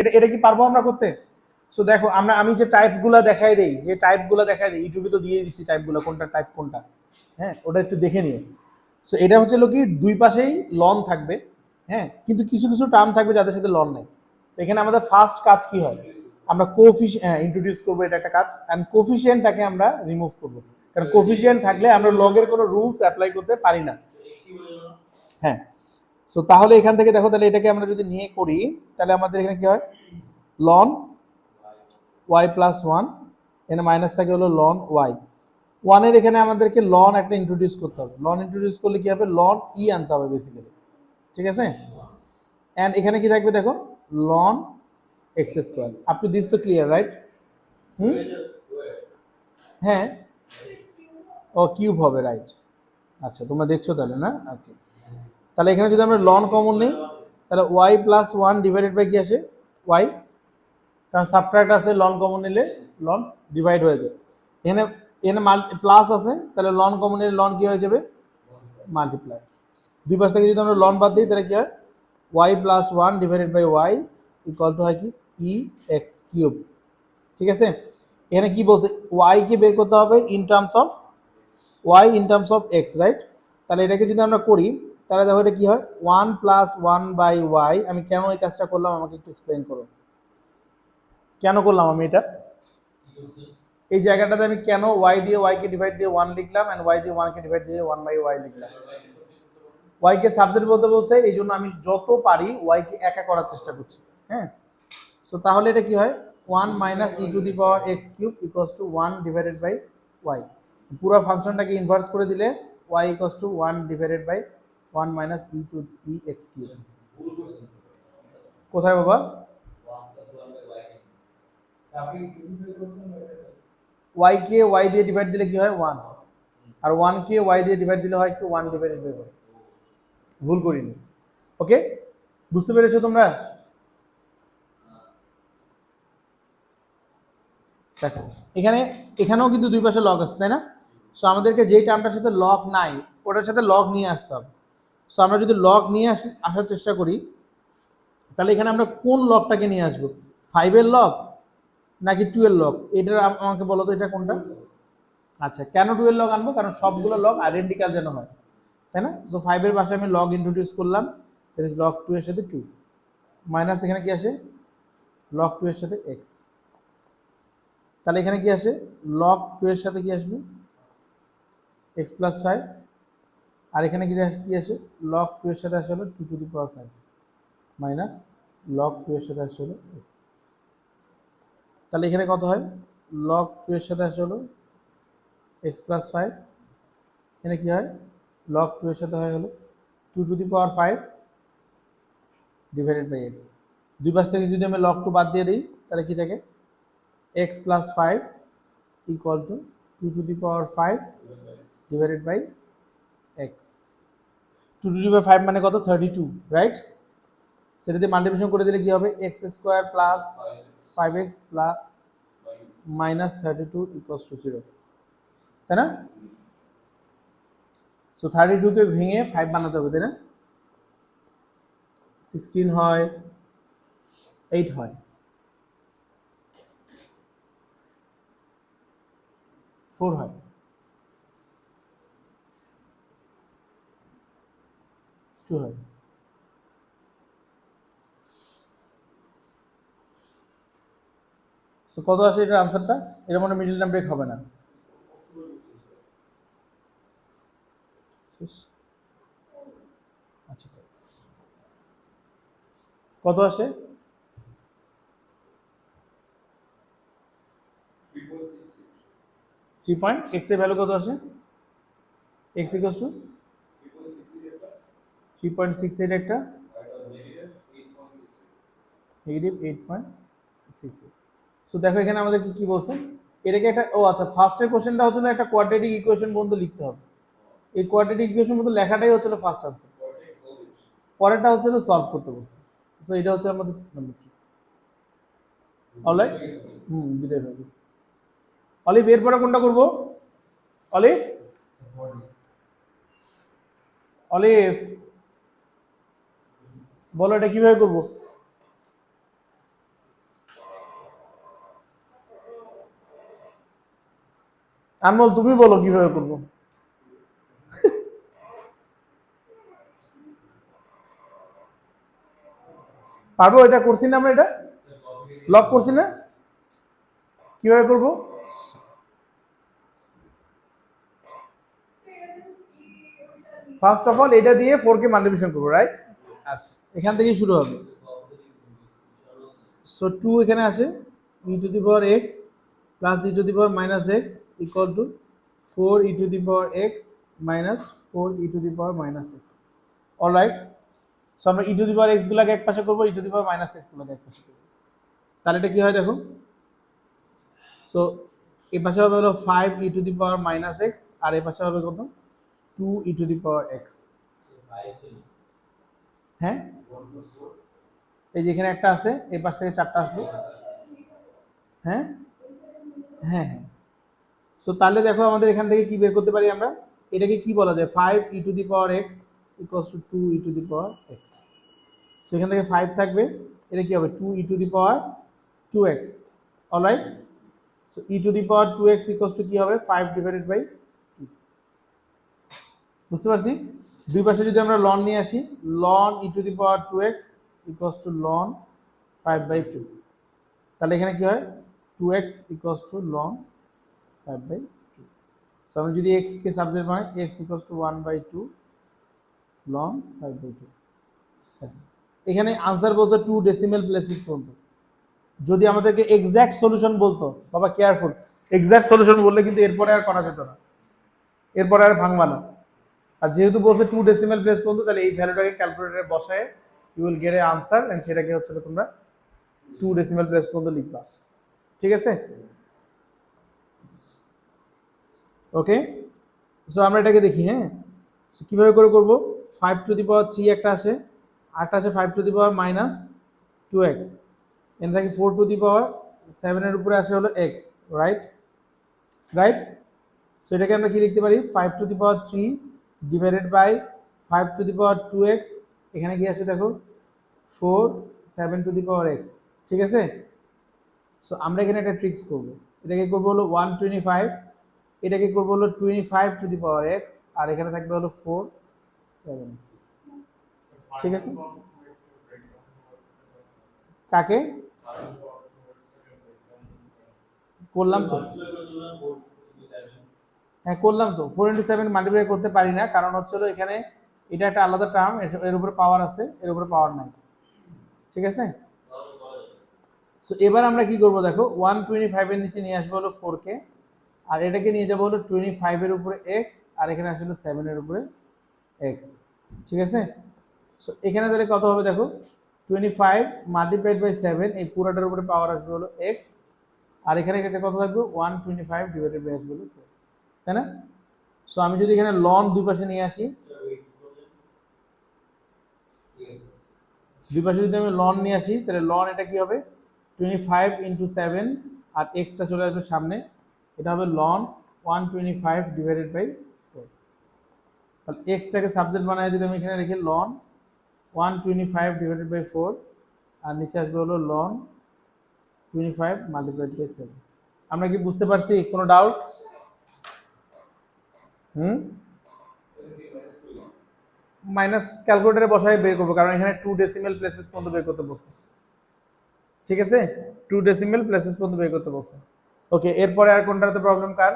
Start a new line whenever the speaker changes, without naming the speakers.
এটা এটা কি পারবো আমরা করতে? সো দেখো আমি যে টাইপগুলো দেখাই দেই, ইউটিউবে তো দিয়ে দিচ্ছি টাইপগুলো, কোনটা টাইপ কোনটা, হ্যাঁ ওটা একটু দেখে নিও। সো এটা হচ্ছে কি দুই পাশেই লন থাকবে, হ্যাঁ কিন্তু কিছু কিছু টার্ম থাকবে যাদের সাথে লন নেই। এখানে আমাদের ফার্স্ট কাজ কি হয়, আমরা কোফিশিয়েন্ট ইন্ট্রোডিউস করবো, এটা একটা কাজ, এন্ড কোফিশিয়েন্টটাকে আমরা রিমুভ করব, কারণ কোফিশিয়েন্ট থাকলে আমরা লগের কোনো রুলস অ্যাপ্লাই করতে পারি না। হ্যাঁ, সো তাহলে এখান থেকে দেখো, তাহলে এটাকে আমরা যদি নিয়ে করি, তাহলে আমাদের এখানে কি হয়, লন y প্লাস ওয়ান, এখানে মাইনাস থাকে হলো লন y, ওয়ানের এখানে আমাদেরকে লন একটা ইন্ট্রোডিউস করতে হবে, লন ইন্ট্রোডিউস করলে কি হবে, লন ই আনতে হবে বেসিক্যালি, ঠিক আছে। এন্ড এখানে কি থাকবে দেখো, ln x square, up to this তো ক্লিয়ার রাইট? হ্যাঁ, ও কিউব হবে, রাইট। আচ্ছা তোমরা দেখছো তাহলে না, ওকে। তাহলে এখানে যদি আমরা লন কমন নিই, তাহলে y plus one divided by কি আসে, y, কারণ সাবট্রাক্ট আছে, লন কমন নিলে লন ডিভাইড হয়ে যায়, এখানে এখানে প্লাস আছে, তাহলে লন কমন নিলে লন কি হয়ে যাবে, মাল্টিপ্লাই। দুই পাশ থেকে যদি আমরা লন বাদ দিই, তাহলে কি হয়, y plus one divided by y equal to হয় কি ই এক্স কিউব, ঠিক আছে। এখানে কি বলছে, y কে বের করতে হবে in terms of y in terms of x, right. তাহলে এটাকে যদি আমরা করি, তাহলে দেখো এটা কি হয়, one plus one by y. আমি কেন এই কাজটা করলাম আমাকে একটু এক্সপ্লেন করো, কেন করলাম আমি এটা, এই জায়গাটাতে আমি কেন y দিয়ে y কে ডিভাইড দিয়ে 1 লিখলাম, এন্ড y দিয়ে 1 কে ডিভাইড দিয়ে 1 বাই y লিখলাম, y কে সাবসেট বলতে বলছে, এই জন্য আমি যত পারি y কে একা করার চেষ্টা করছি, হ্যাঁ। সো তাহলে এটা কি হয়, 1 minus e to the power x cube equals to 1 divided by y, পুরো ফাংশনটাকে ইনভার্স করে দিলে y equals to 1 divided by 1 minus e to e x cube. কোথায় বাবা, y কে y দিয়ে ডিভাইড দিলে কি হয় 1, আর 1 কে y দিয়ে ডিভাইড দিলে হয় কি 1 ডিভাইডেড বাই y, ভুল করিনি, ওকে। বুঝতে পেরেছো তোমরা? দেখো এখানেও কিন্তু দুই পাশে লগ আছে, তাই না? সো আমাদেরকে যেই টার্মটার সাথে লগ নাই ওটার সাথে লগ নিয়ে আসতে হবে। সো আমরা যদি লগ নিয়ে আসার চেষ্টা করি, তাহলে এখানে আমরা কোন লগটাকে নিয়ে আসবো, 5 এর লগ নাকি 2 এর লগ, এটা আমাকে বলো তো, এটা কোনটা? আচ্ছা, কেন 2 এর লগ আনবো, কারণ সবগুলো লগ আইডেন্টিক্যাল যেন হয়, তাই না। সো 5 এর পাশে আমি লগ ইন্ট্রোডিউস করলাম, দ্যাট ইজ লগ 2 এর সাথে 2, মাইনাস এখানে কি আসে, লগ 2 এর সাথে x, তাহলে এখানে কি আসে, লগ 2 এর সাথে কি আসবে, x প্লাস 5, আর এখানে কি আসে, লগ 2 এর সাথে আসে হলো 2 to the power 5 minus log 2 এর সাথে আসে হলো x। তাহলে এখানে কত হয়, লগ 2 এর সাথে আসে হলো x প্লাস 5, এখানে কি হয়, লগ 2 এর সাথে হয় হলো 2 to the power 5 divided by x। দুই পাশ থেকে যদি আমি লগ 2 বাদ দিয়ে দিই, তাহলে কি থাকে, x plus 5 equal to 2 to the power 5 divided by x। 2 to the power 5 মানে কত, 32, রাইট। সেটা দিয়ে মাল্টিপ্লিকেশন করে দিলে কি হবে, x square plus 5x plus minus 32 equals to 0, তাই না। তো 32 কে ভেঙে 5 বানাতে হবে, তাই না। 16 হয়, 8 হয়, 4 হয়, 2 হয়। সো কত আসে এটার আনসারটা, এটা মনে মিডল টার্ম ব্রেক হবে না, আচ্ছা কত আসে, 3 x এর ভ্যালু কত আসে, x ইকুয়ালস টু 3.68, একটা নেগেটিভ 8.68। সো দেখো এখানে আমাদের কি বলছে, এটাকে একটা, ও আচ্ছা, ফার্স্টের কোশ্চেনটা হচ্ছে একটা কোয়াড্রেটিক ইকুয়েশন পর্যন্ত লিখতে হবে, এই কোয়াড্রেটিক ইকুয়েশন পর্যন্ত লেখাটাই হচ্ছে ফার্স্ট আনসার, পরেরটা হচ্ছে সলভ করতে বলছে। সো এটা হচ্ছে আমাদের নাম্বার 2, অলরাইট। দুটোই হয়ে গেছে। অলিভ এরপরে কোনটা করবো, অলিভ অলিভ বলো এটা কিভাবে করবো, আনমোল তুমি বলো কিভাবে করবো। পারবো? এটা করছি না আমরা, এটা লক করছি না, কিভাবে করবো? ফার্স্ট অফ অল এটা দিয়ে 4 কে মাল্টিপ্লিকেশন করবো, রাইট? আচ্ছা, এখান থেকেই শুরু হবে। সো 2 এখানে আসে, e to the power x plus e to the power minus x equal to 4 e to the power x minus 4 e to the power minus x। Alright, so আমরা e to the power x গুলোকে এক পাশে করবো, e to the power minus x গুলোকে এক পাশে করবো। তাহলে এটা কি হয় দেখো, সো এই পাশে হবে হলো 5 e to the power minus x, আর এই পাশে হবে কত, 2 e to the power x। হ্যাঁ, এই যেখানে একটা আছে, এই পাশ থেকে 4টা আসবে। হ্যাঁ হ্যাঁ হ্যাঁ, সো তাহলে দেখো আমাদের এখান থেকে কি বের করতে পারি আমরা, এটাকে কি বলা যায়, 5 e to the power x equals two 2 e to the power x। So এখান থেকে 5 থাকবে, এটা কি হবে 2 e to the power 2x। Alright, so e to the power 2x equals two কি হবে, 5 ডিভাইডেড বাই 2। বুঝতে পারছি? দুই পাশে যদি আমরা লন নিয়ে আসি, ln e to the power 2x equals to ln 5 by 2। তাহলে এখানে কি হয়, 2x equals to ln 5 by 2। So আমরা যদি x কে সাবজেক্ট বানাই, x equals to 1 by 2 ln 5 by 2। এখানে আনসার বলছে 2 ডেসিমেল প্লেসেস পর্যন্ত। যদি আমাদেরকে এক্সাক্ট সলিউশন বলতো, বাবা কেয়ারফুল, এক্সাক্ট সলিউশন বললে কিন্তু এরপরে আর করা যেত না, এরপরে আর ভাঙবা না। আর যেহেতু বলছে 2 ডেসিমেল প্লেস পর্যন্ত, তাহলে এই ভ্যালুটাকে ক্যালকুলেটরে বসায় you will get a answer, and সেটাকে হচ্ছে তোমরা 2 ডেসিমেল প্লেস পর্যন্ত লিখবা। ঠিক আছে, ওকে। সো আমরা এটাকে দেখি। হ্যাঁ, সো কিভাবে করে করব, 5 টু দি পাওয়ার 3 একটা আছে, আরেকটা আছে 5 to the power minus 2x, এখানে থাকে 4 টু দি পাওয়ার 7 এর উপরে আসে হলো x, রাইট রাইট। সো এটাকে আমরা কি লিখতে পারি, 5 to the power 3 divided by 5 to the power 2x, এখানে কি আছে দেখো 4 7 টু দি পাওয়ার x। ঠিক আছে, সো আমরা এখানে একটা ট্রিক্স করব, এটাকে করব হলো 125, এটাকে করব হলো 25 টু দি পাওয়ার x, আর এখানে থাকবে হলো 4 7x। ঠিক আছে, কাকে করলাম তো, হ্যাঁ করলাম তো, 4 ইন্টু 7 মাল্টিপ্লাই করতে পারি না, কারণ হচ্ছে এখানে এটা একটা আলাদা টার্ম, এর উপরে পাওয়ার আছে, এর উপরে পাওয়ার নাই। ঠিক আছে, সো এবার আমরা কি করব দেখো, 125 এর নিচে নিয়ে আসবো হলো 4 কে, আর এটাকে নিয়ে যাবো হলো 25 এর উপরে x, আর এখানে আসলে 7 এর উপরে x। ঠিক আছে, সো এখানে তাহলে কত হবে দেখো, 25 মাল্টিপ্লাইড বাই 7, এই পুরোটার উপরে পাওয়ার আসবে হলো x, আর এখানে এটা কত থাকবে 125 ডিভাইডেড বাই আসবে হলো 4, তাই না? সো আমি যদি এখানে লন দুই পাশে নিয়ে আসি, দুই পাশে যদি আমি লন নিয়ে আসি, তাহলে লন এটা কি হবে 25 ইন্টু 7, আর এক্সটা চলে আসবে সামনে, এটা হবে লন 125 ডিভাইডেড বাই 4। তাহলে এক্সটাকে সাবজেক্ট বানায় যদি আমি এখানে রেখে লন 125 ডিভাইডেড বাই 4, আর নিচে আসবে হলো লন 25 মাল্টিপ্লাইড বাই 7। আমরা কি বুঝতে পারছি? কোনো ডাউট? মাইনাস ক্যালকুলেটরে বসায় বের করবো, কারণ এখানে 2 ডেসিমেল প্লেসেস পর্যন্ত বের করতে বলছে। ঠিক আছে, 2 ডেসিমেল প্লেসেস পর্যন্ত বের করতে বলছে। ওকে, এরপরে আর কোনটাতে প্রবলেম কার?